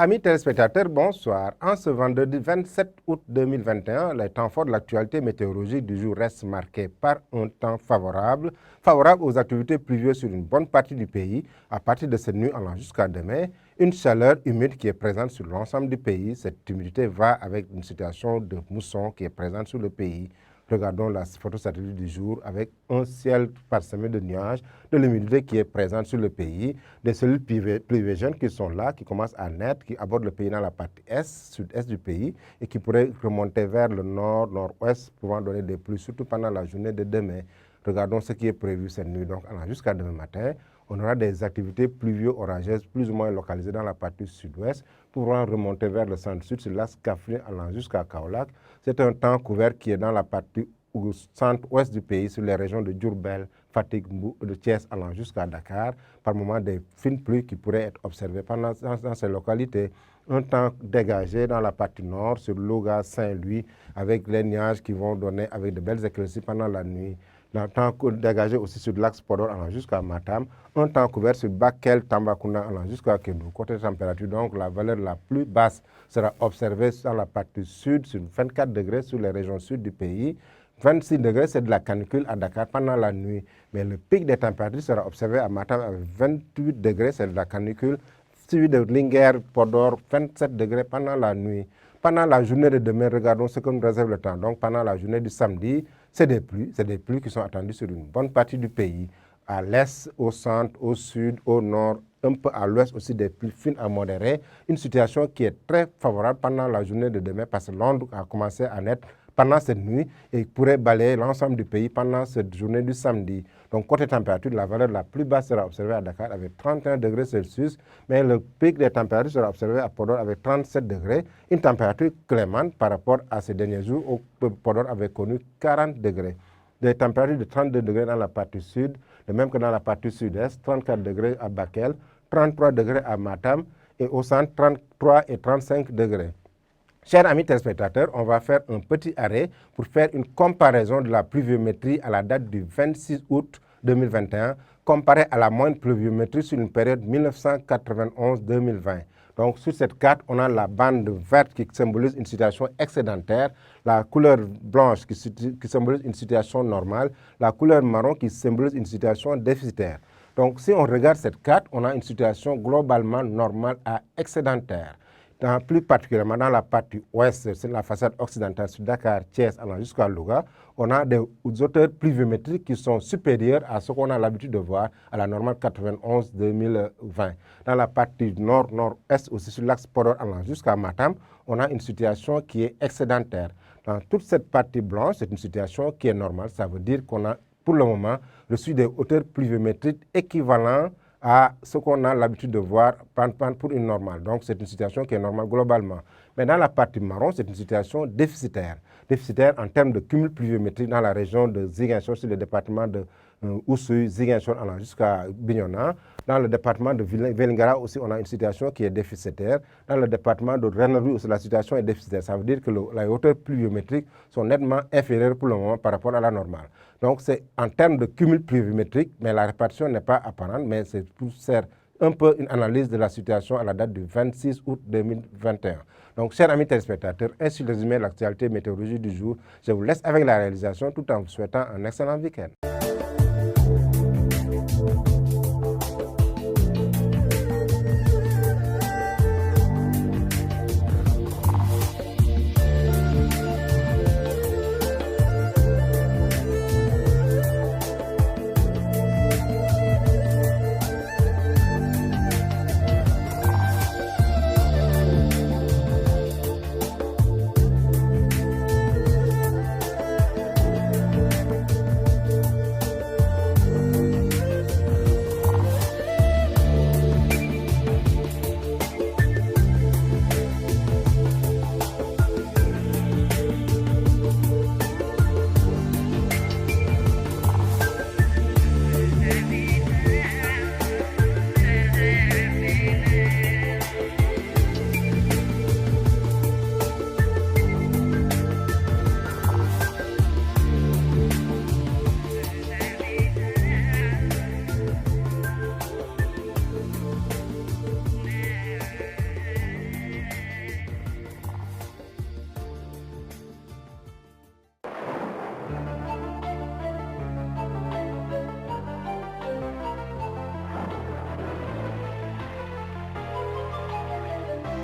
Amis téléspectateurs, bonsoir. En ce vendredi 27 août 2021, les temps forts de l'actualité météorologique du jour restent marqués par un temps favorable aux activités pluvieuses sur une bonne partie du pays à partir de cette nuit allant jusqu'à demain. Une chaleur humide qui est présente sur l'ensemble du pays. Cette humidité va avec une situation de mousson qui est présente sur le pays. Regardons la photo satellite du jour avec un ciel parsemé de nuages, de l'humidité qui est présente sur le pays, des cellules pluviogènes qui sont là, qui commencent à naître, qui abordent le pays dans la partie est, sud-est du pays et qui pourraient remonter vers le nord, nord-ouest, pouvant donner des pluies, surtout pendant la journée de demain. Regardons ce qui est prévu cette nuit, donc jusqu'à demain matin. On aura des activités pluvio-orageuses plus ou moins localisées dans la partie sud-ouest, pouvant remonter vers le centre-sud sur l'axe Kaffrine allant jusqu'à Kaolack. C'est un temps couvert qui est dans la partie centre-ouest du pays, sur les régions de Diourbel, Fatick, de Thiès allant jusqu'à Dakar, par moments des fines pluies qui pourraient être observées dans ces localités. Un temps dégagé dans la partie nord, sur Louga, Saint-Louis, avec les nuages qui vont donner avec de belles éclaircies pendant la nuit. Un temps dégagé aussi sur l'axe Podor allant jusqu'à Matam, un temps couvert sur Bakel, Tambacounda allant jusqu'à Kédougou. Côté température, donc la valeur la plus basse sera observée dans la partie sud, sur 24 degrés sur les régions sud du pays. 26 degrés, c'est de la canicule à Dakar pendant la nuit. Mais le pic des températures sera observé à Matam avec 28 degrés, c'est de la canicule, suivi de Linguère, Podor, 27 degrés pendant la nuit. Pendant la journée de demain, regardons ce que nous réserve le temps. Donc pendant la journée du samedi, c'est des pluies qui sont attendues sur une bonne partie du pays. À l'est, au centre, au sud, au nord, un peu à l'ouest aussi des pluies fines à modérées. Une situation qui est très favorable pendant la journée de demain parce que l'onde a commencé à naître pendant cette nuit et pourrait balayer l'ensemble du pays pendant cette journée du samedi. Donc côté température, la valeur la plus basse sera observée à Dakar avec 31 degrés Celsius, mais le pic des températures sera observé à Podor avec 37 degrés, une température clémente par rapport à ces derniers jours où Podor avait connu 40 degrés. Des températures de 32 degrés dans la partie sud, de même que dans la partie sud-est, 34 degrés à Bakel, 33 degrés à Matam et au centre 33 et 35 degrés. Chers amis téléspectateurs, on va faire un petit arrêt pour faire une comparaison de la pluviométrie à la date du 26 août 2021, comparée à la moyenne pluviométrie sur une période 1991-2020. Donc sur cette carte, on a la bande verte qui symbolise une situation excédentaire, la couleur blanche qui symbolise une situation normale, la couleur marron qui symbolise une situation déficitaire. Donc si on regarde cette carte, on a une situation globalement normale à excédentaire. Plus particulièrement dans la partie ouest, c'est la façade occidentale sur Dakar, Thiès, allant jusqu'à Louga, on a des hauteurs pluviométriques qui sont supérieures à ce qu'on a l'habitude de voir à la normale 91-2020. Dans la partie nord-nord-est, aussi sur l'axe Podor allant jusqu'à Matam, on a une situation qui est excédentaire. Dans toute cette partie blanche, c'est une situation qui est normale. Ça veut dire qu'on a, pour le moment, reçu des hauteurs pluviométriques équivalentes à ce qu'on a l'habitude de voir pour une normale. Donc, c'est une situation qui est normale globalement. Mais dans la partie marron, c'est une situation déficitaire. Déficitaire en termes de cumul pluviométrique dans la région de Ziguinchor, sur le département de Oussouye, Ziguinchor allant jusqu'à Bignona. Dans le département de Vélingara aussi, on a une situation qui est déficitaire. Dans le département de Renneville aussi, la situation est déficitaire. Ça veut dire que les hauteurs pluviométriques sont nettement inférieures pour le moment par rapport à la normale. Donc, c'est en termes de cumul pluviométrique, mais la répartition n'est pas apparente, mais c'est pour faire un peu une analyse de la situation à la date du 26 août 2021. Donc, chers amis téléspectateurs, ainsi résumé l'actualité météorologique du jour. Je vous laisse avec la réalisation tout en vous souhaitant un excellent week-end.